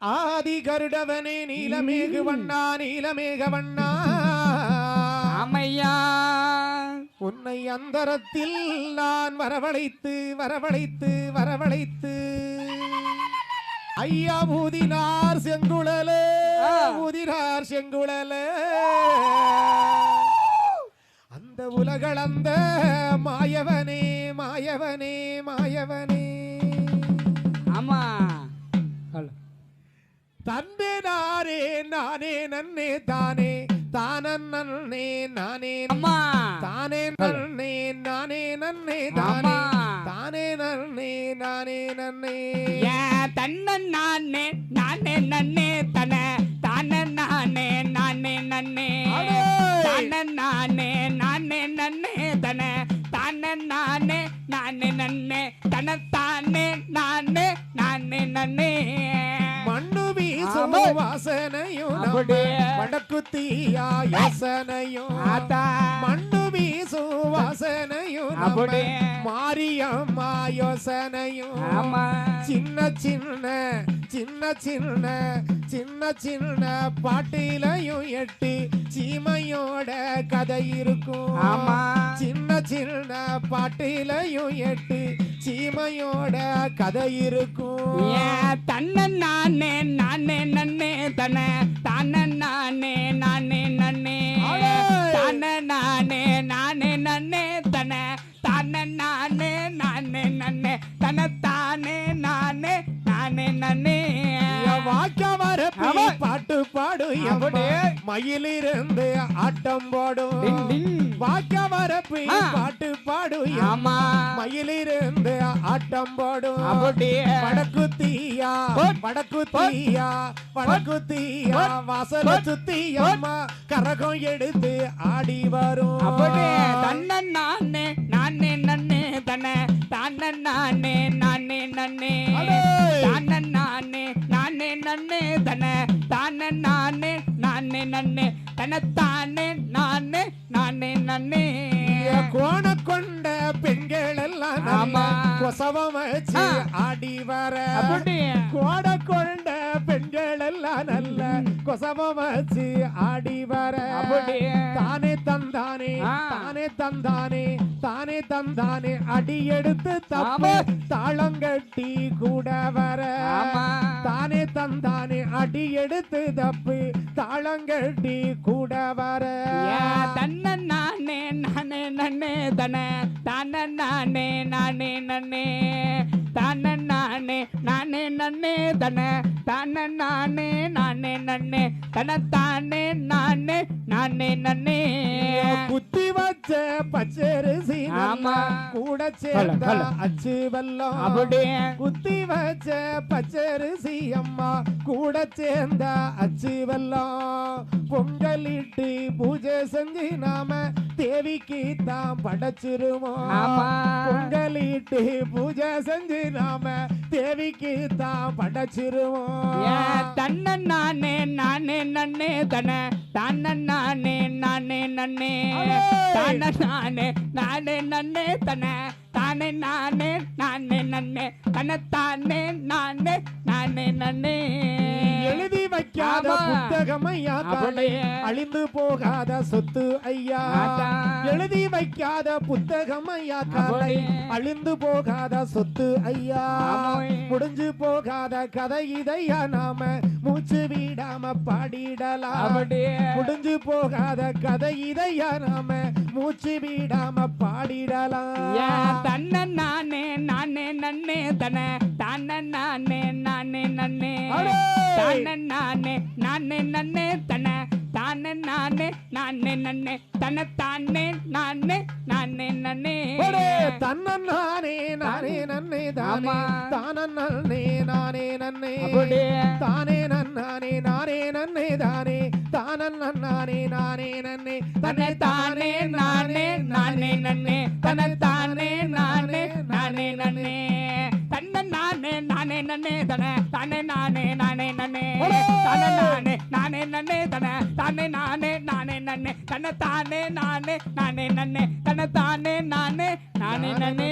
ஆதி கருடவனே நீலமேகு வண்ணா நீலமேக வண்ணா ஆமையா உன்னை அந்தரத்தில் நான் வரவழைத்து வரவழைத்து வரவழைத்து ஐயா ஊதினார் செங்குழலே ஊதினார் செங்குழலே அந்த உலகளந்த மாயவனே மாயவனே மாயவனே ஆமா தன்னே நானே நானே நன்னே தானே தானே நானே அம்மா தானே நன்னே நானே நன்னே தானே தானே நன்னே நானே நன்னே தன்ன நானே நானே நன்னே தன தானே நானே நானே நன்னே தானே நானே நானே நன்னே தன தானே நானே நானே நன்னே தன தானே நானே நானே நன்னே வாசனையும் வடக்கு தீயா யோசனையும் மண்ணு வீசு வாசனையும் மாரியம்மா யோசனையும் சின்ன சின்ன சின்ன சின்ன சின்ன சின்ன பாட்டிலையும் எட்டு சீமையோட கதை இருக்கும் சின்ன சின்ன பாட்டிலையும் எட்டு சீமையோட கதை இருக்கும் தன்ன நானே நானே நன்னே தன தானே நானே நானே நன்னே தானே நானே நானே நன்னே தன தானே நானே நானே நன்னே தன தானே நானே நானே நன்னே வாக்க வரப்பி பாட்டு பாடு மயிலிருந்து ஆட்டம் போடும் வாக்க வரப்பி பாட்டு பாடு மயிலிருந்து ஆட்டம் போடும் வடக்கு தீயா வடக்கு தீயா வடக்கு தீயா வாசல சுத்தி அம்மா கரகம் எடுத்து ஆடி வரும் தன்ன நானே நானே நன்னே தன தானே நானே நானே நன்னே தானே நானே நானே நன்னே தன தானே நானே நானே நன்னே தன தானே நானே நானே நன்னே கோண கொண்ட பெண்கள் எல்லாம் கொசவம் வச்சு ஆடி வர கோட கொண்ட பெண்கள் எல்லாம் நல்ல கொசவம் வச்சு ஆடி வர தானே தந்தானே தானே தந்தானே தானே தந்தானே அடி எடுத்து தப்பு தாளங்கட்டி கூட வர தானே தந்தானே அடி எடுத்து தப்பு தாளங்கட்டி கூட வர தன்ன நானே நானே நன்னே தன தானே நானே நானே நன்னே தானே நானே நானே நன்னே தன தானே நானே நானே நன்னே தன தானே நானே நானே நன்னே குத்தி வச்ச பச்சரிசி கூட சேர்ந்த அச்சு வெல்லம் குத்தி வச்ச பச்சரிசி அம்மா கூட சேர்ந்த அச்சு வெல்லம் பொங்கலிட்டு பூஜை செஞ்சு நாம தேவிக்கு தான் படைச்சிருவோம் பொங்கலிட்டு பூஜை செஞ்சு நாம தேவிக்கு தான் படைச்சிருவோம் தன்ன நானே நானே நன்னே தன தானே நானே நானே நன்னே தானே நானே நானே நன்னே தன தானே நானே நானே நன்னே தன தானே நானே நானே நன்னே எழுதி வைக்காத புத்தகம் ஐயா அழிந்து போகாத சொத்து ஐயா எழுதி வைக்காத புத்தகம் ஐயா அழிந்து போகாத சொத்து ஐயா முடிஞ்சு போகாத கதை இதையா நாம மூச்சு வீடாம பாடிடலாம் முடிஞ்சு போகாத கதை இதையா நாம மூச்சு வீடாம பாடிடலாம் தன்ன நானே நானே நன்னே தன தானே நானே நானே நன்னே தானே நானே நானே நன்னே தன தானே நானே நானே நன்னே தன தானே நானே நானே நன்னே தன்ன நானே நானே நன்னே தானே தானே நன்னே நானே நன்னே தானே நன்னானே நானே நன்னே தானே தானே நன்னானே நானே நன்னே தன தானே நானே நானே நன்னே தன தானே நானே நானே நன்னே தன்ன நானே நானே நன்னே தன தானே நானே நானே நன்னே தானே நானே நானே நன்னே தன தானே நானே நானே நன்னே தன தானே நானே நானே நன்னே தன தானே நானே நானே நன்னே